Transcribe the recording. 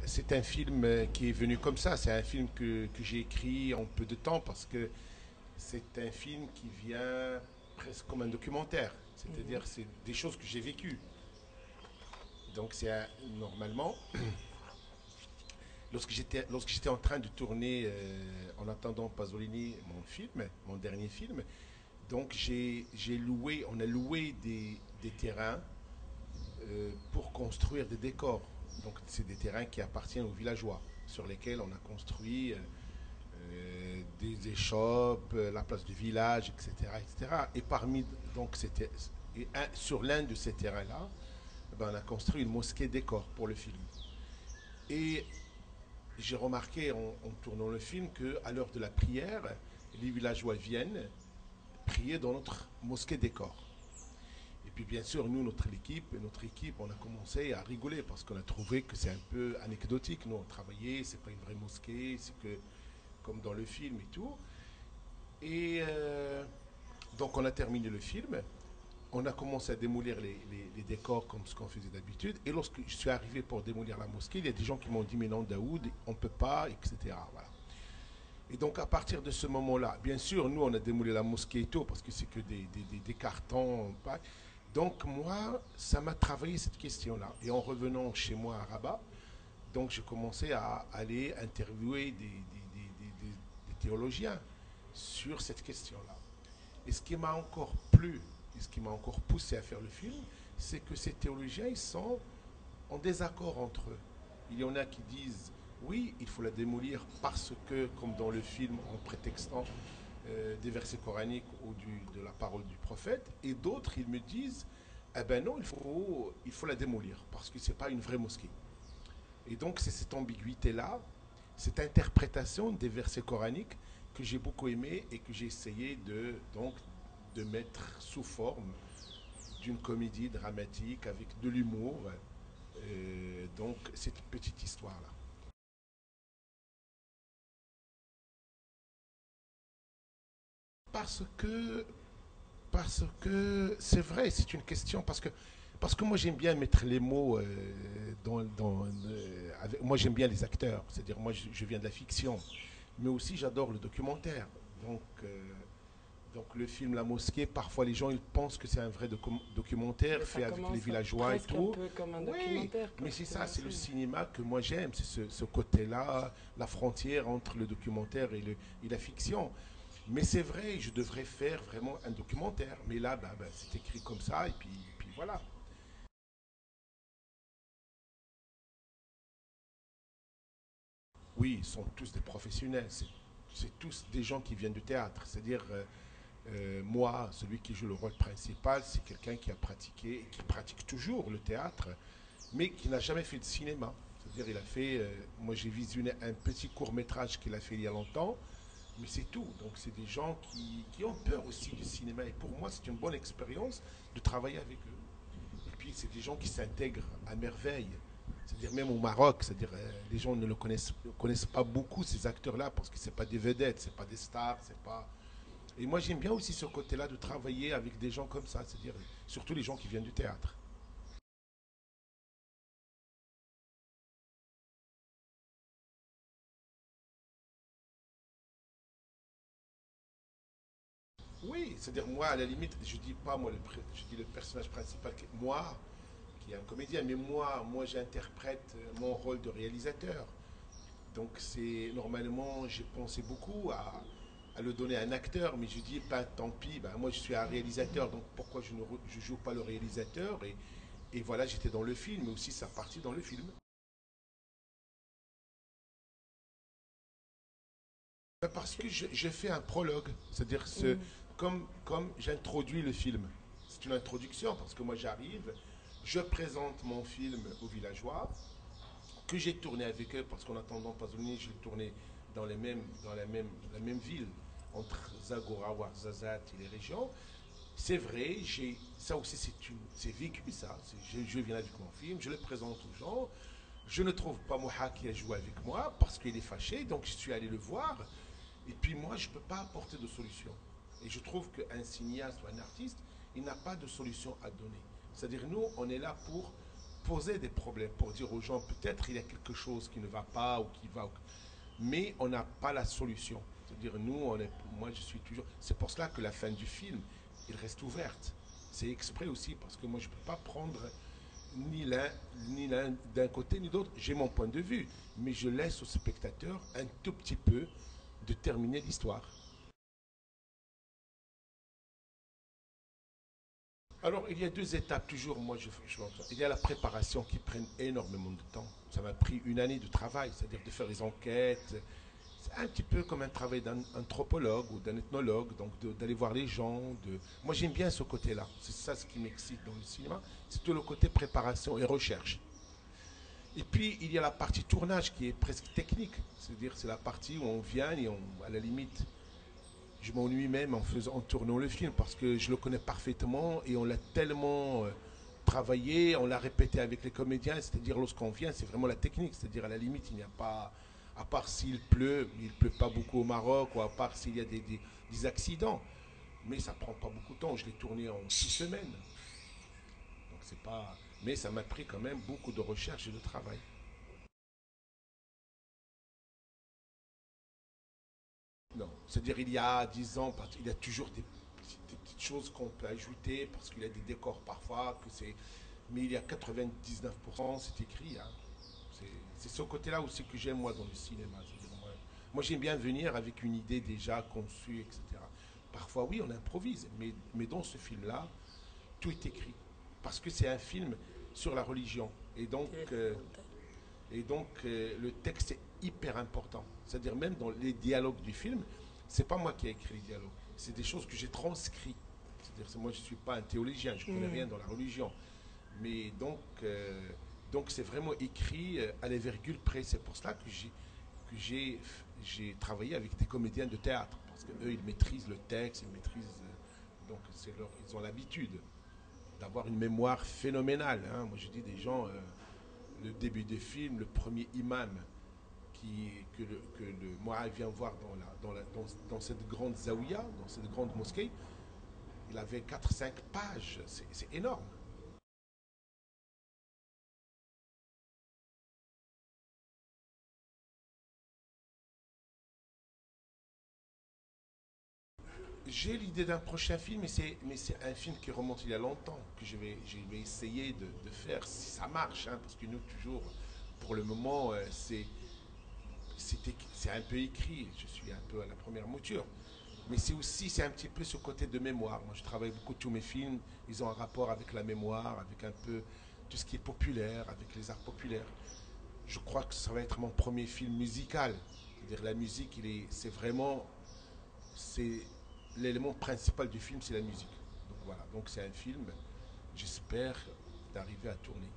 c'est un film qui est venu comme ça. C'est un film que j'ai écrit en peu de temps parce que c'est un film qui vient presque comme un documentaire. C'est-à-dire, c'est des choses que j'ai vécues. Donc, normalement, lorsque j'étais en train de tourner En attendant Pasolini, mon film, mon dernier film, donc on a loué des terrains pour construire des décors. Donc, c'est des terrains qui appartiennent aux villageois, sur lesquels on a construit des échoppes, la place du village, etc., etc. Et parmi donc sur l'un de ces terrains-là, ben, on a construit une mosquée décor pour le film. Et j'ai remarqué en tournant le film que à l'heure de la prière, les villageois viennent prier dans notre mosquée décor. Et puis bien sûr, nous, notre équipe, on a commencé à rigoler parce qu'on a trouvé que c'est un peu anecdotique. Nous, on travaillait, c'est pas une vraie mosquée, c'est que comme dans le film et tout. Et donc on a terminé le film, on a commencé à démolir les décors comme ce qu'on faisait d'habitude. Et lorsque je suis arrivé pour démolir la mosquée, il y a des gens qui m'ont dit mais non Daoud, on ne peut pas, etc. Voilà. Et donc à partir de ce moment-là, bien sûr, nous on a démoli la mosquée et tout parce que c'est que des cartons. Donc moi, ça m'a travaillé cette question-là. Et en revenant chez moi à Rabat, donc j'ai commencé à aller interviewer des théologiens sur cette question-là. Et ce qui m'a encore plu, et ce qui m'a encore poussé à faire le film, c'est que ces théologiens, ils sont en désaccord entre eux. Il y en a qui disent, oui, il faut la démolir parce que, comme dans le film, en prétextant des versets coraniques ou de la parole du prophète, et d'autres, ils me disent, eh ben non, il faut la démolir parce que ce n'est pas une vraie mosquée. Et donc, c'est cette ambiguïté-là, cette interprétation des versets coraniques que j'ai beaucoup aimé et que j'ai essayé de mettre sous forme d'une comédie dramatique avec de l'humour. Donc, cette petite histoire-là. Parce que, parce que c'est vrai, c'est une question, parce que moi j'aime bien mettre les mots moi j'aime bien les acteurs, c'est-à-dire moi je viens de la fiction, mais aussi j'adore le documentaire. Donc le film La Mosquée, parfois les gens ils pensent que c'est un vrai documentaire Mais ça fait avec les commence villageois et presque un tout. peu comme un Oui, documentaire quand mais tu c'est ça, c'est le t'imagines. cinéma que moi j'aime, c'est ce côté-là, la frontière entre le documentaire et la fiction. Mais c'est vrai, je devrais faire vraiment un documentaire. Mais là, bah, c'est écrit comme ça, et puis voilà. Oui, ils sont tous des professionnels. C'est tous des gens qui viennent du théâtre. C'est-à-dire, moi, celui qui joue le rôle principal, c'est quelqu'un qui a pratiqué, et qui pratique toujours le théâtre, mais qui n'a jamais fait de cinéma. C'est-à-dire, moi j'ai visionné un petit court métrage qu'il a fait il y a longtemps, mais c'est tout. Donc c'est des gens qui ont peur aussi du cinéma. Et pour moi, c'est une bonne expérience de travailler avec eux. Et puis c'est des gens qui s'intègrent à merveille. C'est-à-dire même au Maroc, c'est-à-dire les gens ne connaissent pas beaucoup ces acteurs-là parce que c'est pas des vedettes, c'est pas des stars, c'est pas. Et moi j'aime bien aussi ce côté-là de travailler avec des gens comme ça, c'est-à-dire surtout les gens qui viennent du théâtre. Oui, c'est-à-dire moi à la limite, je dis pas moi je dis le personnage principal, moi qui est un comédien, mais moi j'interprète mon rôle de réalisateur. Donc c'est normalement, j'ai pensé beaucoup à le donner à un acteur, mais je dis, ben, tant pis, ben, moi je suis un réalisateur, donc pourquoi je joue pas le réalisateur et voilà, j'étais dans le film, mais aussi sa partie dans le film. Ben, parce que je fais un prologue, c'est-à-dire Mm. comme j'introduis le film. C'est une introduction, parce que moi j'arrive, je présente mon film aux villageois, que j'ai tourné avec eux, parce qu'en attendant Pasolini, j'ai tourné dans la même ville, entre Zagora, Ouarzazate et les régions. C'est vrai, ça aussi c'est vécu ça. Je viens avec mon film, je le présente aux gens. Je ne trouve pas Moha qui a joué avec moi parce qu'il est fâché, donc je suis allé le voir. Et puis moi, je ne peux pas apporter de solution. Et je trouve qu'un cinéaste ou un artiste, il n'a pas de solution à donner. C'est-à-dire, nous, on est là pour poser des problèmes, pour dire aux gens peut-être il y a quelque chose qui ne va pas ou qui va, mais on n'a pas la solution. C'est-à-dire nous, moi je suis toujours. C'est pour cela que la fin du film, il reste ouverte. C'est exprès aussi parce que moi je ne peux pas prendre ni l'un d'un côté ni d'autre. J'ai mon point de vue, mais je laisse au spectateur un tout petit peu de terminer l'histoire. Alors, il y a deux étapes toujours. Moi, il y a la préparation qui prend énormément de temps. Ça m'a pris une année de travail, c'est-à-dire de faire les enquêtes. C'est un petit peu comme un travail d'un anthropologue ou d'un ethnologue, donc d'aller voir les gens. Moi, j'aime bien ce côté-là. C'est ça ce qui m'excite dans le cinéma. C'est tout le côté préparation et recherche. Et puis, il y a la partie tournage qui est presque technique. C'est-à-dire, c'est la partie où on vient et à la limite, je m'ennuie même en tournant le film parce que je le connais parfaitement et on l'a tellement travaillé, on l'a répété avec les comédiens, c'est-à-dire lorsqu'on vient, c'est vraiment la technique, c'est-à-dire à la limite, il n'y a pas, à part s'il pleut, mais il ne pleut pas beaucoup au Maroc, ou à part s'il y a des accidents, mais ça ne prend pas beaucoup de temps, je l'ai tourné en 6 semaines, donc c'est pas, mais ça m'a pris quand même beaucoup de recherche et de travail. Non, c'est-à-dire il y a 10 ans, il y a toujours des petites choses qu'on peut ajouter parce qu'il y a des décors parfois que c'est, mais il y a 99% c'est écrit. Hein. C'est ce côté-là aussi que j'aime moi dans le cinéma. Moi j'aime bien venir avec une idée déjà conçue, etc. Parfois oui on improvise, mais dans ce film-là tout est écrit parce que c'est un film sur la religion et donc le texte est hyper important. C'est-à-dire même dans les dialogues du film, c'est pas moi qui ai écrit les dialogues, c'est des choses que j'ai transcrites. C'est-à-dire moi je suis pas un théologien, je connais rien dans la religion, mais donc c'est vraiment écrit à la virgule près. C'est pour cela que j'ai travaillé avec des comédiens de théâtre parce que eux ils maîtrisent le texte, ils maîtrisent donc ils ont l'habitude d'avoir une mémoire phénoménale. Hein. Moi je dis des gens le début des films, le premier imam que le Moab vient voir dans cette grande zaouia, dans cette grande mosquée, il avait 4 5 pages. C'est énorme. J'ai l'idée d'un prochain film, mais c'est un film qui remonte il y a longtemps, que je vais essayer de faire si ça marche, hein, parce que nous, toujours, pour le moment, c'est un peu écrit, je suis un peu à la première mouture. Mais c'est un petit peu ce côté de mémoire. Moi, je travaille beaucoup, tous mes films, ils ont un rapport avec la mémoire, avec un peu tout ce qui est populaire, avec les arts populaires. Je crois que ça va être mon premier film musical. C'est-à-dire la musique, c'est l'élément principal du film, c'est la musique. Donc voilà, donc c'est un film, j'espère d'arriver à tourner.